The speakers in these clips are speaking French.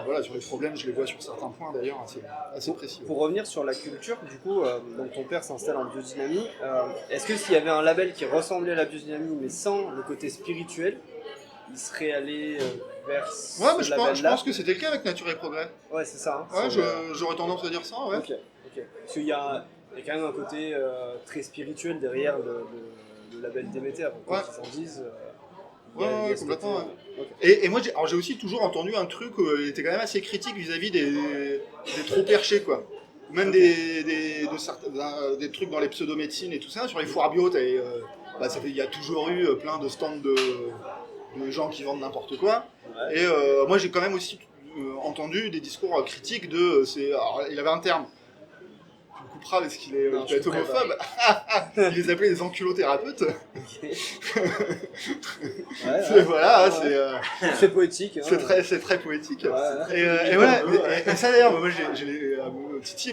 voilà, sur les problèmes, je les vois sur certains points d'ailleurs assez précis. Pour revenir sur la culture, du coup, donc ton père s'installe en biodynamie. Est-ce que s'il y avait un label qui ressemblait à la biodynamie, mais sans le côté spirituel, il serait allé vers Ouais, mais ce je label-là? pense que c'était le cas avec Nature et Progrès. Ouais, c'est ça. Hein, Ouais, j'aurais tendance à dire ça, ouais. Ok. Parce qu'il y a quand même un côté très spirituel derrière le label Déméter. Quoi qu'ils en disent. Ouais, complètement. Côté, ouais. Et moi, j'ai aussi toujours entendu un truc, il était quand même assez critique vis-à-vis des trop perchés, quoi. Même des trucs dans les pseudomédecines et tout ça, sur les foires bio, il y a toujours eu plein de stands de gens qui vendent n'importe quoi. Ouais. Et moi, j'ai quand même aussi entendu des discours critiques alors, il avait un terme. Tu me couperas parce qu'il est peut-être homophobe. Il les appelait des enculothérapeutes. Voilà, c'est poétique. Hein. C'est très poétique. Ouais. Et voilà. Et ça d'ailleurs, moi Titi,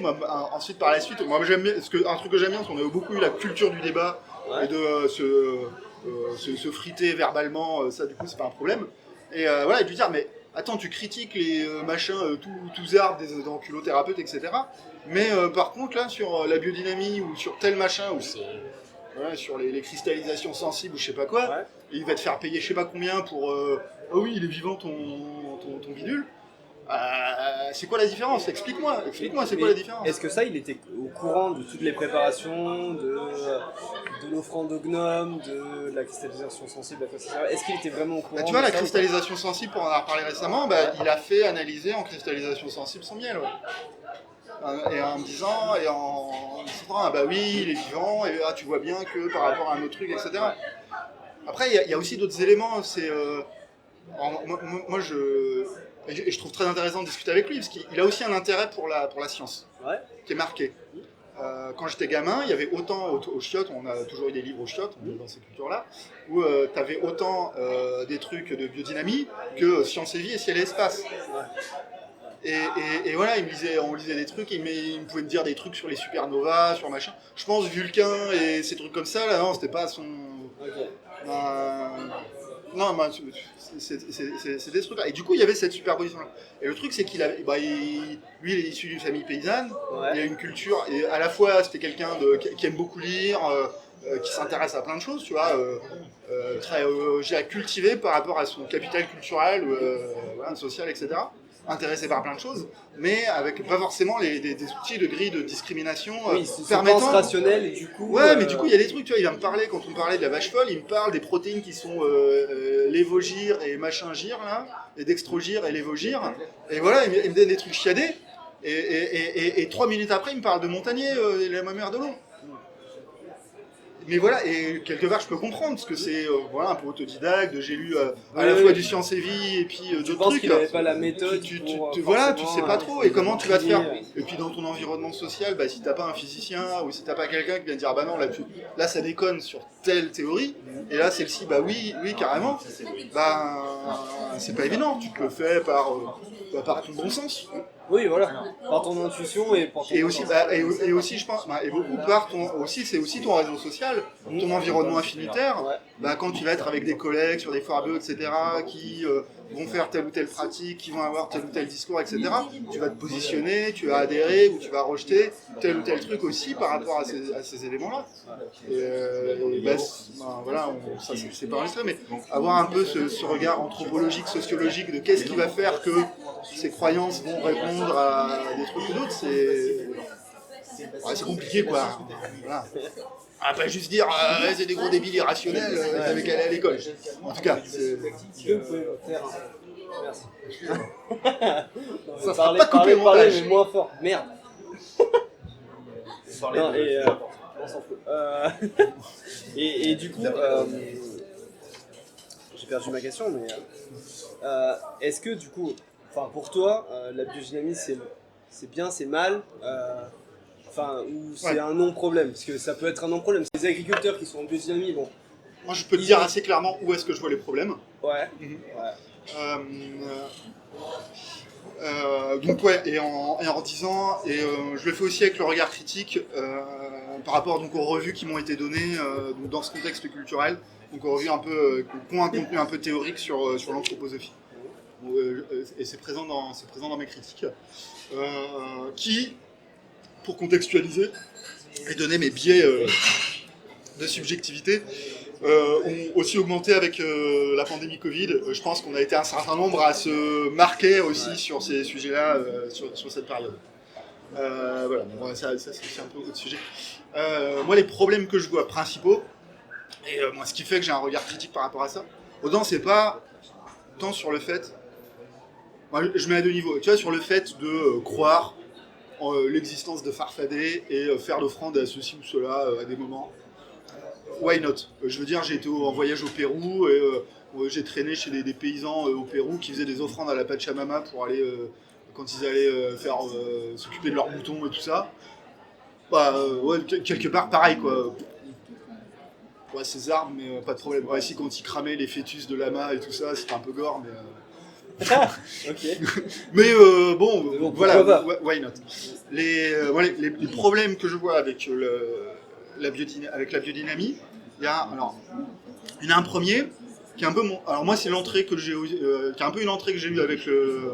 ensuite par la suite, moi j'aime bien, un truc que j'aime bien, c'est qu'on a beaucoup eu la culture du débat et de se friter verbalement, ça du coup c'est pas un problème. Et voilà, et de lui dire, mais attends, tu critiques les machins, tous arbres, des enculothérapeutes, etc. Mais par contre, là, sur la biodynamie ou sur tel machin, ou sur les cristallisations sensibles ou je sais pas quoi, et il va te faire payer je sais pas combien pour oh oui, il est vivant ton bidule. C'est quoi la différence? Explique-moi, c'est quoi la différence? Est-ce que ça, il était au courant de toutes les préparations, de l'offrande au gnome, de la cristallisation sensible, etc. Est-ce qu'il était vraiment au courant? Tu vois, la cristallisation sensible, pour en avoir parlé récemment, il a fait analyser en cristallisation sensible son miel. Et en me disant, bah oui, il est vivant, et tu vois bien que par rapport à un autre truc, etc. Après, il y a aussi d'autres éléments, moi je trouve très intéressant de discuter avec lui, parce qu'il a aussi un intérêt pour la science, qui est marqué. Quand j'étais gamin, il y avait autant au chiottes, on a toujours eu des livres au chiottes, dans ces cultures-là, où tu avais autant des trucs de biodynamie que science et vie et ciel et espace. Et voilà, on lisait des trucs, il me pouvait me dire des trucs sur les supernovas, sur machin. Je pense Vulcain et ces trucs comme ça, là, non, c'était pas son... Non, c'était ce truc-là. Et du coup, il y avait cette superposition-là. Et le truc, c'est lui, il est issu d'une famille paysanne, il a une culture, et à la fois, c'était quelqu'un qui aime beaucoup lire, qui s'intéresse à plein de choses, tu vois, très cultivé par rapport à son capital culturel, social, etc. Intéressé par plein de choses, mais avec pas forcément des outils de grille de discrimination permettant rationnel et du coup. Mais du coup il y a des trucs, tu vois, il va me parler quand on parlait de la vache folle, il me parle des protéines qui sont lévogir et machin gir là, et dextrogir et lévogir, et voilà, il me donne des trucs chiadés, et 3 minutes après il me parle de Montagnier et la mamère de l'eau. Mais voilà, et quelque part je peux comprendre, parce que c'est un peu autodidacte, j'ai lu à la fois du Science et Vie et puis d'autres trucs. Tu penses qu'il n'avait pas la méthode tu sais pas trop, et comment tu vas te faire. Et puis dans ton environnement social, si t'as pas un physicien, ou si t'as pas quelqu'un qui vient te dire, bah non, là ça déconne sur telle théorie, et là celle-ci, bah oui, carrément, c'est pas évident, tu te le fais par ton bon sens. Oui, voilà, par ton intuition et par ton et aussi, je pense, et beaucoup par c'est aussi ton réseau social, ton environnement affinitaire. Quand tu vas être avec des collègues sur des foires bio, etc., qui vont faire telle ou telle pratique, qui vont avoir tel ou tel discours, etc., tu vas te positionner, tu vas adhérer ou tu vas rejeter tel ou tel truc aussi par rapport à ces éléments-là. Ça c'est pas enregistré, mais avoir un peu ce regard anthropologique, sociologique de qu'est-ce qui va faire que ces croyances vont répondre à des trucs ou d'autres, c'est compliqué, quoi. Voilà. Pas juste dire c'est des gros débiles irrationnels, avec aller à l'école. En tout cas, vous pouvez faire. Merci. Ça sera pas coupé au montage. Mais moins fort. Merde. Non, on s'en fout. Et du coup, j'ai perdu ma question, mais est-ce que du coup, pour toi, la biodynamie c'est bien, c'est mal, ou c'est un non-problème, parce que ça peut être un non-problème. Les agriculteurs qui sont en biodynamie, bon. Moi, je peux te dire assez clairement où est-ce que je vois les problèmes. Ouais. Et en disant, je le fais aussi avec le regard critique par rapport donc aux revues qui m'ont été données dans ce contexte culturel, donc aux revues un peu qui ont un contenu un peu théorique sur l'anthroposophie. et c'est présent dans mes critiques, qui, pour contextualiser et donner mes biais de subjectivité, ont aussi augmenté avec la pandémie Covid. Je pense qu'on a été un certain nombre à se marquer aussi sur ces sujets-là, sur cette période. Voilà, bon, ça c'est un peu autre sujet. Moi, les problèmes que je vois principaux, et moi, ce qui fait que j'ai un regard critique par rapport à ça, autant c'est pas tant sur le fait... Moi, je mets à deux niveaux. Tu vois, sur le fait de croire en l'existence de Farfadet et faire l'offrande à ceci ou cela à des moments. Why not? Je veux dire, j'ai été en voyage au Pérou et j'ai traîné chez des paysans au Pérou qui faisaient des offrandes à la Pachamama pour aller, quand ils allaient s'occuper de leurs moutons et tout ça. Bah, ouais, quelque part, pareil, quoi. Ouais, ces armes, mais pas de problème. Ouais, si, quand ils cramaient les fœtus de lama et tout ça, c'était un peu gore, mais... Ok. Mais bon, Donc, voilà, why not. Les problèmes que je vois avec la biodynamie, il y a un premier qui est un peu alors moi c'est l'entrée que j'ai qui est un peu une entrée que j'ai eue avec je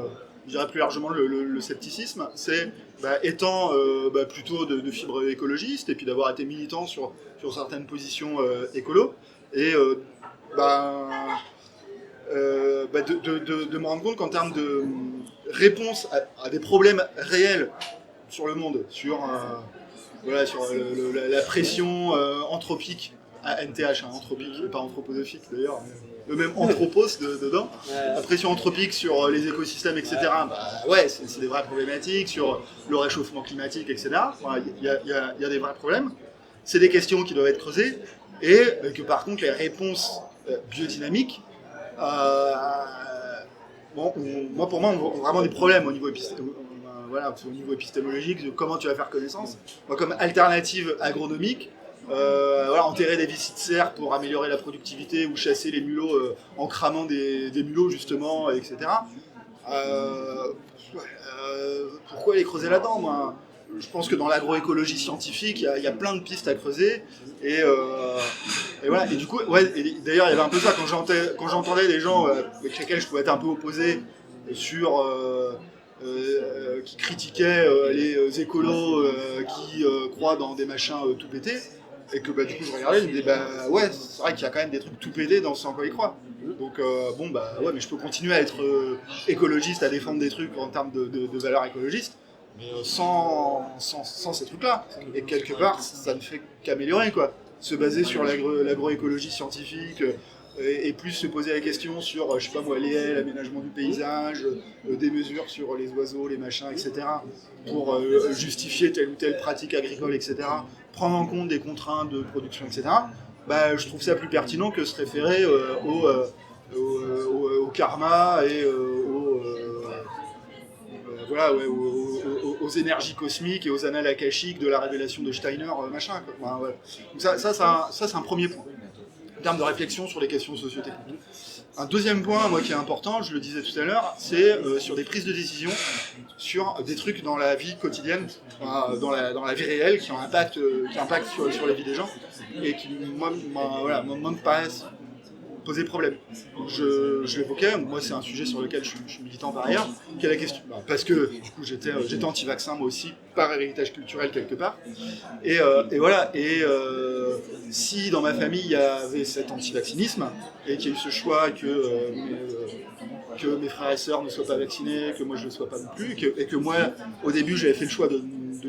dirais plus largement le scepticisme, c'est étant plutôt de fibre écologiste et puis d'avoir été militant sur certaines positions écolo et de me rendre compte qu'en termes de réponse à des problèmes réels sur le monde, sur la pression anthropique, NTH, anthropique, et pas anthroposophique d'ailleurs, le même anthropos dedans, la pression anthropique sur les écosystèmes, etc. C'est des vraies problématiques, sur le réchauffement climatique, etc. Il y a des vrais problèmes. C'est des questions qui doivent être creusées, et que par contre les réponses biodynamiques, pour moi, on a vraiment des problèmes au niveau épistémologique, de comment tu vas faire connaissance. Moi, comme alternative agronomique, enterrer des vicis de serre pour améliorer la productivité ou chasser les mulots en cramant des mulots, justement, etc. Pourquoi les creuser là-dedans, moi? Je pense que dans l'agroécologie scientifique, il y a plein de pistes à creuser. Et voilà. Et du coup, d'ailleurs, il y avait un peu ça quand j'entendais des gens avec lesquels je pouvais être un peu opposé sur qui critiquaient les écolos qui croient dans des machins tout pétés. Et que du coup, je regardais, je me disais, c'est vrai qu'il y a quand même des trucs tout pétés dans ce en quoi ils croient. Donc, mais je peux continuer à être écologiste, à défendre des trucs en termes de valeurs écologistes. Mais sans ces trucs-là. Et quelque part, ça ne fait qu'améliorer, quoi. Se baser sur l'agroécologie scientifique et plus se poser la question sur, je sais pas moi, les haies, l'aménagement du paysage, des mesures sur les oiseaux, les machins, etc. pour justifier telle ou telle pratique agricole, etc. Prendre en compte des contraintes de production, etc. Je trouve ça plus pertinent que se référer au karma et aux énergies cosmiques et aux annales akashiques de la révélation de Steiner, machin. Quoi. Donc ça c'est un premier point, en termes de réflexion sur les questions socio-techniques. Un deuxième point, moi, qui est important, je le disais tout à l'heure, c'est sur des prises de décision, sur des trucs dans la vie quotidienne, dans la vie réelle, qui impactent sur la vie des gens, et qui, moi me paraissent poser problème. Je l'évoquais, moi c'est un sujet sur lequel je suis militant par ailleurs, qui est la question. Parce que du coup j'étais anti-vaccin moi aussi, par héritage culturel quelque part. Et voilà, si dans ma famille il y avait cet anti-vaccinisme, et qu'il y a eu ce choix que mes frères et sœurs ne soient pas vaccinés, que moi je ne le sois pas non plus, et que moi au début j'avais fait le choix de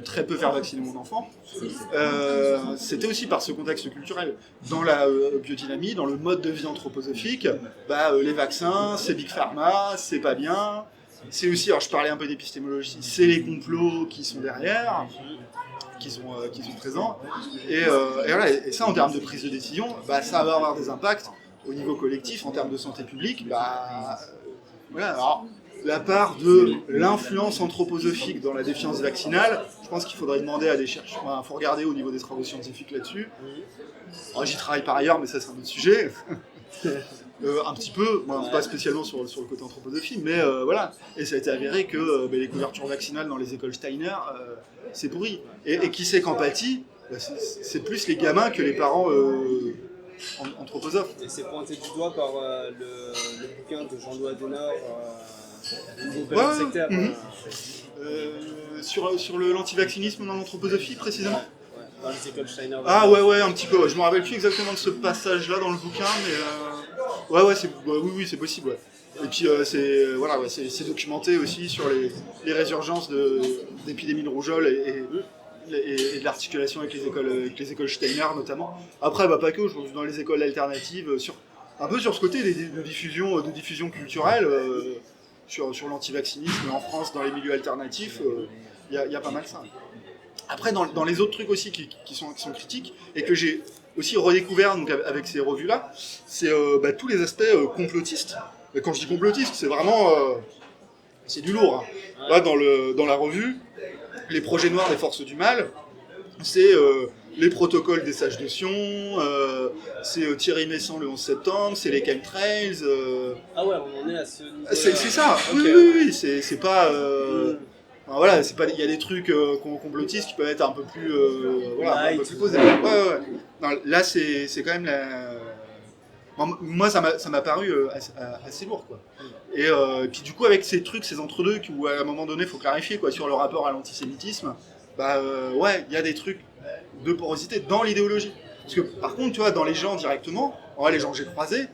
très peu faire vacciner mon enfant, c'était aussi par ce contexte culturel. Dans la biodynamie, dans le mode de vie anthroposophique, les vaccins, c'est Big Pharma, c'est pas bien. C'est aussi, alors je parlais un peu d'épistémologie, c'est les complots qui sont derrière, qui sont présents. Et voilà, et ça en termes de prise de décision, ça va avoir des impacts au niveau collectif, en termes de santé publique. Voilà, alors, la part de l'influence anthroposophique dans la défiance vaccinale, je pense qu'il faudrait demander à des chercheurs, il faut regarder au niveau des travaux scientifiques là-dessus. Alors, j'y travaille par ailleurs, mais ça c'est un autre sujet. Un petit peu, pas spécialement sur le côté anthroposophie, mais voilà. Et ça a été avéré que les couvertures vaccinales dans les écoles Steiner, c'est pourri. Et qui sait qu'empathie, c'est plus les gamins que les parents anthroposophe. Et c'est pointé du doigt par le bouquin de Jean-Louis Adenauer, Nouveau période sectaire. Sur l'antivaccinisme dans l'anthroposophie, précisément. Ouais, dans les écoles Steiner. Ah ouais, un petit peu. Ouais. Je me rappelle plus exactement de ce passage-là dans le bouquin, mais oui, c'est possible. Ouais. Et puis c'est documenté aussi sur les résurgences d'épidémies de rougeole et de l'articulation avec les écoles Steiner notamment. Après, pas que, je pense dans les écoles alternatives, un peu sur ce côté de diffusion culturelle, sur l'antivaccinisme en France dans les milieux alternatifs, il y a pas mal ça. Après, dans les autres trucs aussi qui sont critiques, et que j'ai aussi redécouvert donc, avec ces revues-là, c'est tous les aspects complotistes. Et quand je dis complotiste, c'est vraiment... c'est du lourd. Hein. Là, dans la revue, les projets noirs des forces du mal, c'est les protocoles des sages de Sion, c'est Thierry Messant le 11 septembre, c'est les chemtrails. Ah ouais, on en est à ce niveau-là. C'est ça, okay. Oui, c'est pas... voilà, c'est pas, il y a des trucs complotistes qui peuvent être un peu plus, un peu plus posés. Ouais. Non, là, c'est quand même moi, ça m'a paru assez lourd, quoi. Et puis du coup, avec ces trucs, ces entre-deux, où à un moment donné, il faut clarifier, quoi, sur le rapport à l'antisémitisme, il y a des trucs de porosité dans l'idéologie. Parce que, par contre, tu vois, dans les gens directement, les gens que j'ai croisés,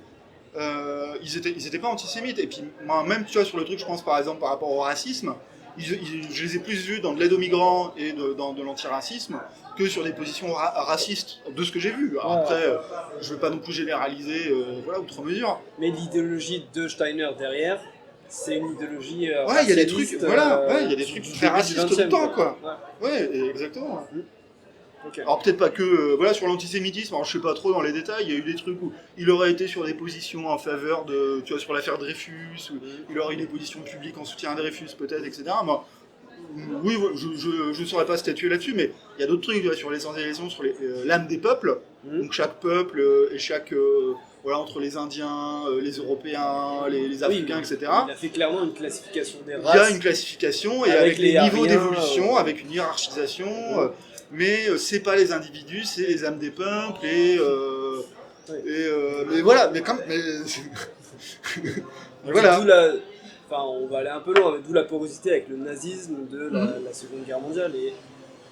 ils étaient pas antisémites. Et puis, moi, même, tu vois, sur le truc, je pense, par exemple, par rapport au racisme, je les ai plus vus dans de l'aide aux migrants et dans de l'antiracisme que sur des positions racistes, de ce que j'ai vu. Alors, après, je ne veux pas non plus généraliser outre mesure. Mais l'idéologie de Steiner derrière, c'est une idéologie il y a des trucs, il y a des trucs très racistes tout le temps, quoi. Ouais, exactement. Okay. Alors peut-être pas que sur l'antisémitisme, alors je sais pas trop dans les détails, il y a eu des trucs où il aurait été sur des positions en faveur de, tu vois, sur l'affaire Dreyfus, ou il aurait eu des positions publiques en soutien à Dreyfus peut-être, etc. Moi, oui, je ne saurais pas statuer là-dessus, mais il y a d'autres trucs, tu vois, sur l'essentialisation, sur l'âme des peuples, donc chaque peuple et chaque... entre les Indiens, les Européens, les Africains, etc. Il a fait clairement une classification des races. Il y a une classification, et avec les niveaux d'évolution, avec une hiérarchisation... mais c'est pas les individus, c'est les âmes des peuples mais voilà, voilà. On va aller un peu loin, d'où la porosité avec le nazisme de la Seconde Guerre mondiale.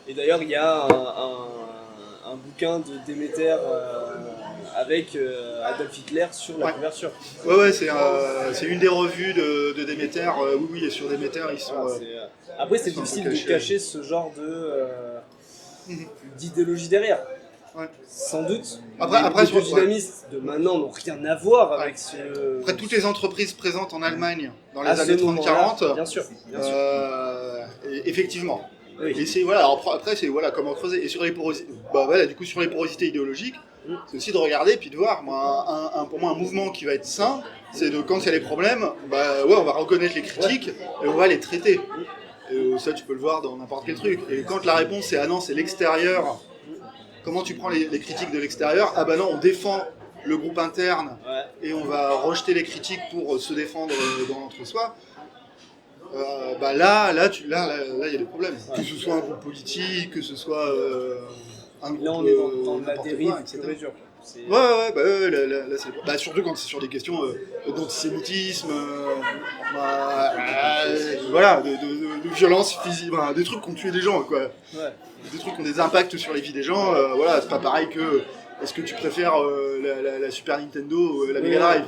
Et d'ailleurs, il y a un bouquin de Déméter avec Adolf Hitler sur la couverture. Ouais, c'est une des revues de Déméter. Oui, et sur Déméter, ils sont... Après, c'est difficile de cacher ce genre d'idéologie derrière. Ouais. Sans doute. Après, les dynamistes de maintenant n'ont rien à voir avec ce... Après, toutes les entreprises présentes en Allemagne dans les années 30-40... Bien sûr. Effectivement. Oui. Et c'est, après, c'est comment creuser. Et sur les porosités, sur les porosités idéologiques, c'est aussi de regarder puis de voir. Pour moi, un mouvement qui va être sain, c'est de, quand il y a des problèmes, on va reconnaître les critiques et on va les traiter. Et ça, tu peux le voir dans n'importe quel truc. Et quand la réponse c'est « Ah non, c'est l'extérieur », comment tu prends les critiques de l'extérieur ? Ah non, on défend le groupe interne et on va rejeter les critiques pour se défendre dans l'entre-soi. Là, il y a des problèmes. Que ce soit un groupe politique, que ce soit un groupe... Là, on est dans la dérive, etc. Surtout quand c'est sur des questions d'antisémitisme, de violence physique, des trucs qui ont tué des gens, quoi. Ouais. Des trucs qui ont des impacts sur les vies des gens, c'est pas pareil que... Est-ce que tu préfères la Super Nintendo ou la Mega Drive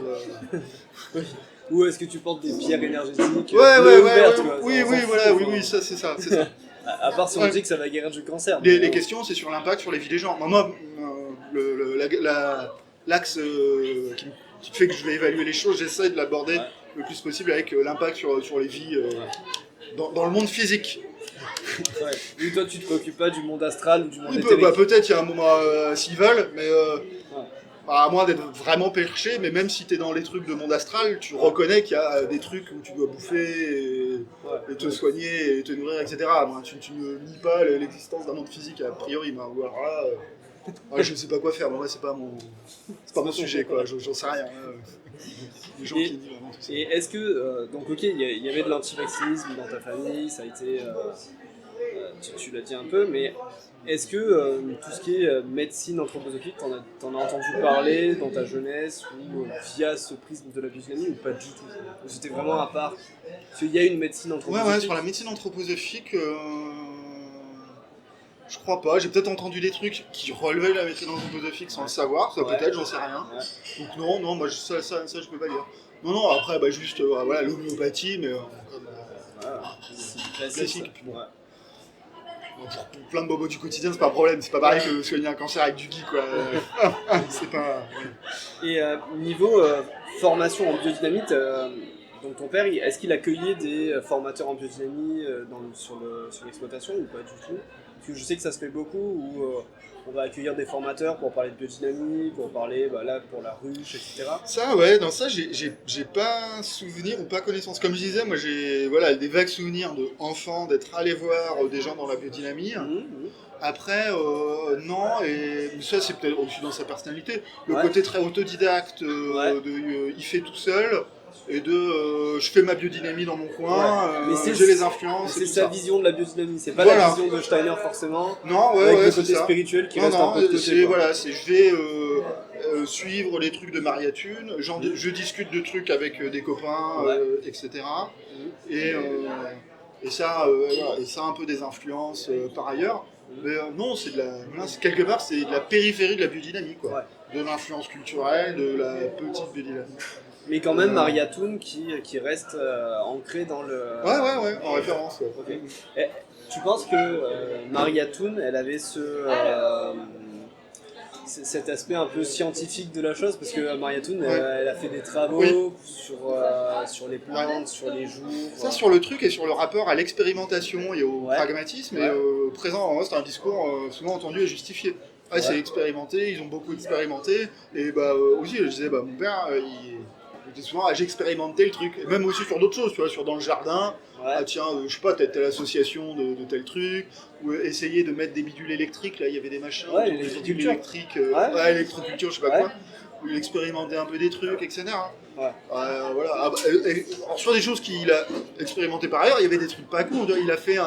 Ou est-ce que tu portes des pierres énergétiques ouvertes, oui, ça, c'est ça. À part si on dit que ça va guérir du cancer. Les questions, c'est sur l'impact sur les vies des gens. Moi, l'axe qui fait que je vais évaluer les choses, j'essaie de l'aborder le plus possible avec l'impact sur les vies dans le monde physique. Et toi, tu te préoccupes pas du monde astral ou du monde éthérique. Peut-être, il y a un moment, s'ils veulent, mais à moins d'être vraiment perché, mais même si tu es dans les trucs de monde astral, tu reconnais qu'il y a des trucs où tu dois bouffer et te soigner et te nourrir, etc. Tu ne nies pas l'existence d'un monde physique, a priori. Alors là, je ne sais pas quoi faire, moi, c'est pas mon sujet, quoi. J'en sais rien. Les gens qui disent vraiment tout ça. Et est-ce que, donc ok, il y avait de l'antivaccinisme dans ta famille, ça a été... tu l'as dit un peu, mais est-ce que tout ce qui est médecine anthroposophique, t'en as entendu parler dans ta jeunesse ou via ce prisme de la biodynamie ou pas du tout? Ou c'était vraiment à part? Parce qu'il y a une médecine anthroposophique. Ouais, sur la médecine anthroposophique, je crois pas. J'ai peut-être entendu des trucs qui relevaient la médecine anthroposophique sans le savoir, ça Ouais. peut-être, j'en sais rien. Ouais. Donc non, moi ça je peux pas dire. Non, après juste voilà, l'homéopathie, mais comme Voilà. C'est classique. Puis bon, Ouais. pour plein de bobos du quotidien, c'est pas un problème. C'est pas pareil que soigner un cancer avec du ghee, quoi. C'est pas. Ouais. Et niveau formation en biodynamite, donc ton père, est-ce qu'il accueillait des formateurs en biodynamie sur l'exploitation ou pas du tout? Parce que je sais que ça se fait beaucoup où on va accueillir des formateurs pour parler de biodynamie, pour parler là pour la ruche, etc. Ça, ouais, dans ça, j'ai pas souvenir ou pas connaissance. Comme je disais, moi j'ai des vagues souvenirs d'enfants, d'être allé voir des gens dans la biodynamie. Après, non, et ça c'est peut-être aussi dans sa personnalité. Le côté très autodidacte, il fait tout seul, et je fais ma biodynamie dans mon coin, j'ai les influences. C'est sa vision de la biodynamie, c'est pas Voilà. la vision de Steiner forcément. Non, avec le c'est côté ça. spirituel qui Non, reste un peu de côté. je vais suivre les trucs de Maria Thune, je discute de trucs avec des copains, etc. Et ça, et ça a un peu des influences par ailleurs. Mais non, quelque part, c'est de la périphérie de la biodynamie, quoi. Ouais. De l'influence culturelle, de la petite biodynamie. Mais quand même, Maria Thune qui reste ancrée dans le. Ouais, en référence. Ouais. Okay. Et, tu penses que Maria Thune, elle avait cet aspect un peu scientifique de la chose, parce que Maria Thune, elle a fait des travaux sur les plantes, sur les jours. Ça, sur le truc et sur le rapport à l'expérimentation et au pragmatisme, et présent, c'est un discours souvent entendu et justifié. C'est expérimenté, ils ont beaucoup expérimenté, et aussi, je disais, mon père, il était souvent, j'expérimente tel truc, et même aussi sur d'autres choses, tu vois, dans le jardin, je sais pas, telle association de tel truc, ou essayer de mettre des bidules électriques, là, il y avait des machins, des bidules électriques, électroculture, je sais pas quoi, où il expérimentait un peu des trucs, etc. Voilà. Alors, sur des choses qu'il a expérimenté par ailleurs, il y avait des trucs pas cool. Il a fait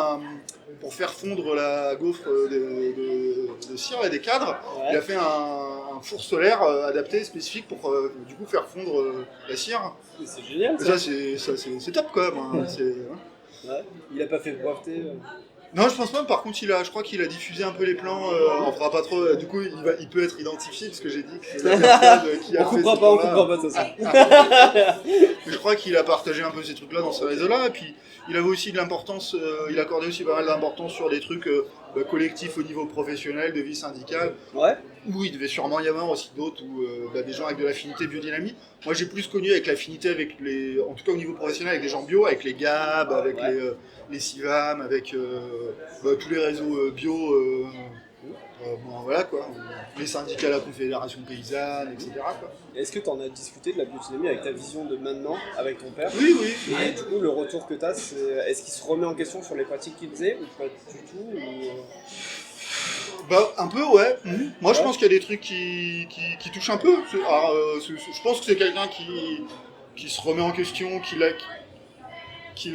pour faire fondre la gaufre de cire et des cadres, il a fait un four solaire adapté, spécifique pour du coup faire fondre la cire. C'est génial. Ça, c'est top quand même. Il a pas fait breveter. Non, je pense pas. Par contre, je crois qu'il a diffusé un peu les plans. On fera pas trop. Du coup, il peut être identifié parce que j'ai dit que c'est la personne qui a on fait. comprend pas de toute façon. Je crois qu'il a partagé un peu ces trucs-là dans ce réseau-là. Et puis, il avait aussi de l'importance. Il accordait aussi pas mal d'importance sur des trucs collectifs au niveau professionnel, de vie syndicale. Où il devait sûrement y avoir aussi d'autres, des gens avec de l'affinité biodynamie. Moi, j'ai plus connu avec l'affinité avec en tout cas au niveau professionnel, avec des gens bio, avec les GAB, avec les CIVAM, avec tous les réseaux bio, voilà quoi, les syndicats, la Confédération paysanne, etc. Quoi. Est-ce que tu en as discuté de la biodynamie avec ta vision de maintenant, avec ton père? Oui. Et du coup, le retour que tu as, est-ce qu'il se remet en question sur les pratiques qu'il faisait ou pas du tout un peu, ouais. Moi, je pense qu'il y a des trucs qui touchent un peu. Je pense que c'est quelqu'un qui se remet en question, qui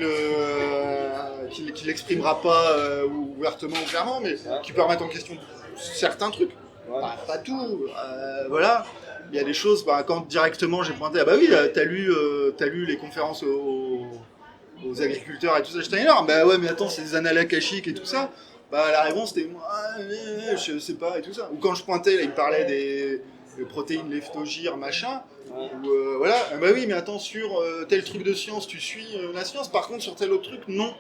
l'exprimera pas ouvertement ou clairement, mais qui peut remettre en question certains trucs. Pas tout. Voilà. Il y a des choses, quand directement j'ai pointé, t'as lu les conférences aux agriculteurs et tout ça, Steiner. Mais attends, c'est des annales akashiques et tout ça. La réponse était je sais pas et tout ça. Ou quand je pointais, là, il me parlait des protéines leftogyres, machin. Voilà. Oui, mais attends, sur tel truc de science, tu suis la science. Par contre, sur tel autre truc, non.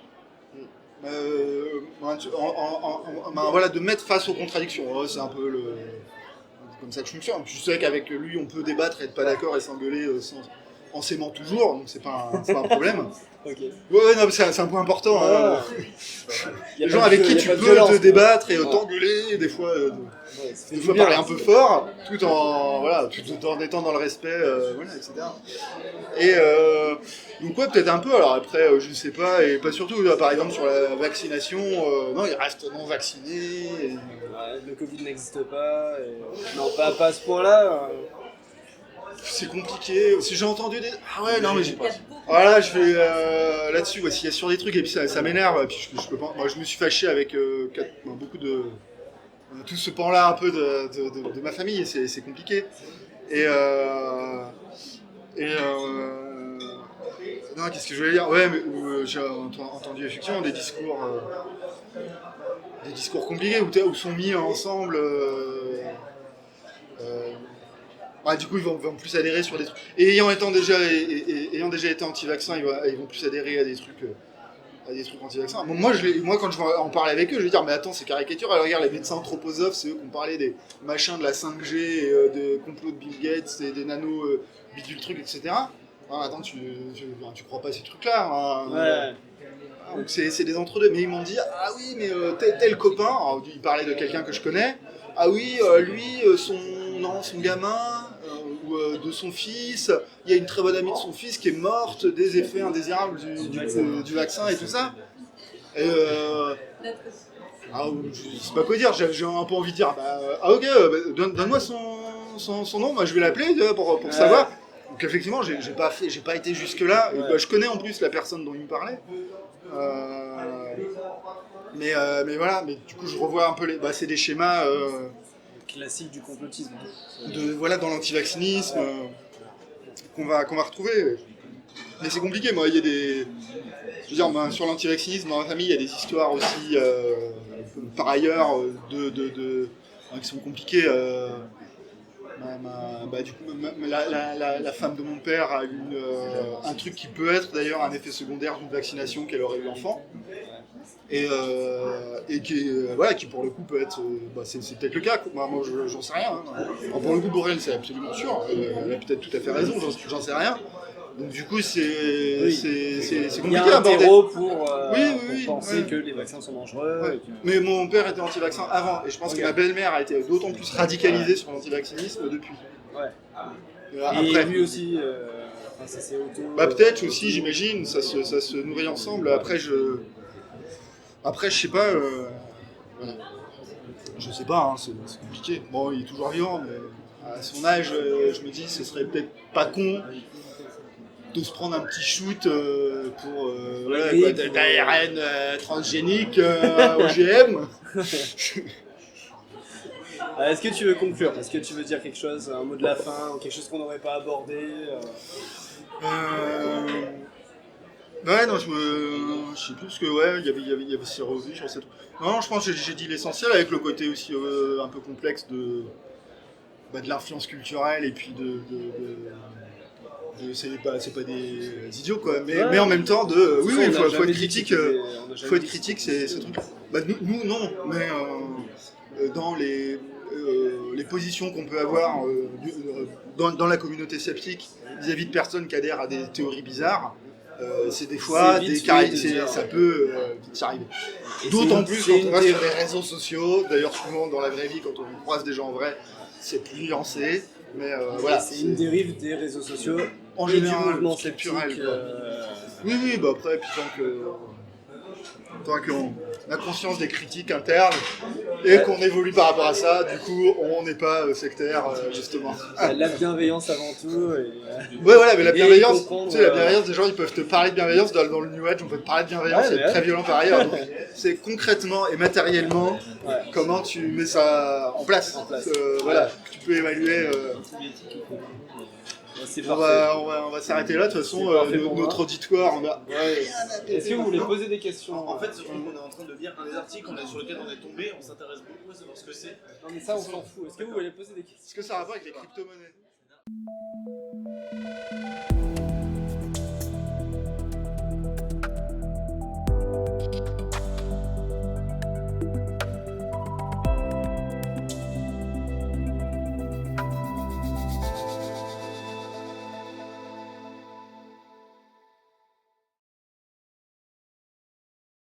Voilà, de mettre face aux contradictions. C'est un peu comme ça que je fonctionne. Je sais qu'avec lui, on peut débattre, être pas d'accord et s'engueuler en s'aimant toujours, donc c'est pas un problème. Non, c'est un point important. Les gens avec qui tu peux te débattre et t'engueuler, des fois parler un peu fort, tout en étant dans le respect, etc. Et donc peut-être un peu. Alors après, je sais pas, et pas surtout. Par exemple sur la vaccination, non, il reste non vacciné. Le Covid n'existe pas. Non, pas à ce point-là. c'est compliqué. Si j'ai entendu des... Ah ouais, non, mais j'ai... Voilà, je vais là-dessus, ouais, s'il y a sur des trucs, et puis ça m'énerve, et puis je peux pas... Moi, je me suis fâché avec beaucoup de... tout ce pan-là un peu de ma famille, et c'est compliqué. Et... non, qu'est-ce que je voulais dire? Ouais, mais j'ai entendu effectivement des discours compliqués où sont mis ensemble. Ouais, du coup, ils vont plus adhérer sur des trucs. Et ayant déjà été anti-vaccin, ils vont plus adhérer à des trucs anti-vaccins. Bon, moi, quand je vais en parler avec eux, je vais dire, mais attends, c'est caricature. Alors, regarde, les médecins anthroposophes, c'est eux qui ont parlé des machins de la 5G, des complots de Bill Gates, et des nano bidule trucs, etc. Ah, attends, tu crois pas à ces trucs-là, hein. Ouais. Donc c'est des entre-deux. Mais ils m'ont dit, ah oui, mais tel copain, alors, il parlait de quelqu'un que je connais, ah oui, lui, son gamin, ou de son fils, il y a une très bonne amie de son fils qui est morte des effets indésirables du vaccin et tout ça. Et je sais pas quoi dire, j'ai un peu envie de dire, ah ok, donne-moi son nom, moi je vais l'appeler pour savoir. Donc effectivement, j'ai pas été jusque-là. Ouais. Je connais en plus la personne dont il me parlait. Mais voilà, mais du coup je revois un peu c'est des schémas classiques du complotisme. Voilà, dans l'antivaccinisme qu'on va retrouver. Mais c'est compliqué, moi, il y a des... Je veux dire, sur l'antivaccinisme, dans ma famille, il y a des histoires aussi, par ailleurs, qui sont compliquées. Du coup, la femme de mon père a eu un truc qui peut être d'ailleurs un effet secondaire d'une vaccination qu'elle aurait eu enfant. Et qui pour le coup peut être... c'est peut-être le cas, moi j'en sais rien. Hein. Alors, pour le coup, Borel, c'est absolument sûr. Elle a peut-être tout à fait raison, j'en sais rien. Donc du coup, c'est compliqué à aborder. pour penser que les vaccins sont dangereux. Ouais. Mais mon père était anti-vaccin avant, et je pense que ma belle-mère a été d'autant plus radicalisée sur l'antivaccinisme depuis. Ouais. Après, et lui aussi, ça c'est auto... peut-être aussi, j'imagine, ça se nourrit ensemble. Après, je sais pas. Voilà. Je sais pas, hein, c'est compliqué. Bon, il est toujours vivant, mais à son âge, je me dis, ce serait peut-être pas con de se prendre un petit shoot pour d'ARN transgénique OGM. Est-ce que tu veux conclure? Est-ce que tu veux dire quelque chose, un mot de la fin, ou quelque chose qu'on n'aurait pas abordé? Ouais, non, je sais plus, parce que il y avait ces revues sur cette... Non, je pense que j'ai dit l'essentiel, avec le côté aussi un peu complexe de l'influence culturelle, et puis c'est pas des idiots, quoi, mais en même temps, il faut être critique, c'est ce truc. Nous, non, mais dans les positions qu'on peut avoir dans la communauté sceptique vis-à-vis de personnes qui adhèrent à des théories bizarres, c'est des fois, ça peut vite arriver. D'autant plus quand on va sur les réseaux sociaux, d'ailleurs souvent dans la vraie vie, quand on croise des gens en vrai, c'est plus nuancé. Mais voilà, c'est une dérive des réseaux sociaux en et général, du mouvement culturel. sceptique. Oui, après, puis tant qu'on a conscience des critiques internes et qu'on évolue par rapport à ça, du coup, on n'est pas sectaire, justement. La bienveillance avant tout. Ouais, voilà, mais la bienveillance, la bienveillance, des gens, ils peuvent te parler de bienveillance dans le New Age, on peut te parler de bienveillance, c'est très violent par ailleurs. Donc, c'est concrètement et matériellement comment tu mets ça en place. Voilà, tu peux évaluer. On va s'arrêter là, de toute façon, notre auditoire, on a... Est-ce que vous voulez poser des questions? En fait, on est en train de lire un des articles sur lequel on est tombé, on s'intéresse beaucoup à savoir ce que c'est. Non mais ça on s'en fout, est-ce que vous voulez poser des questions? Est-ce que ça a rapport avec les crypto-monnaies?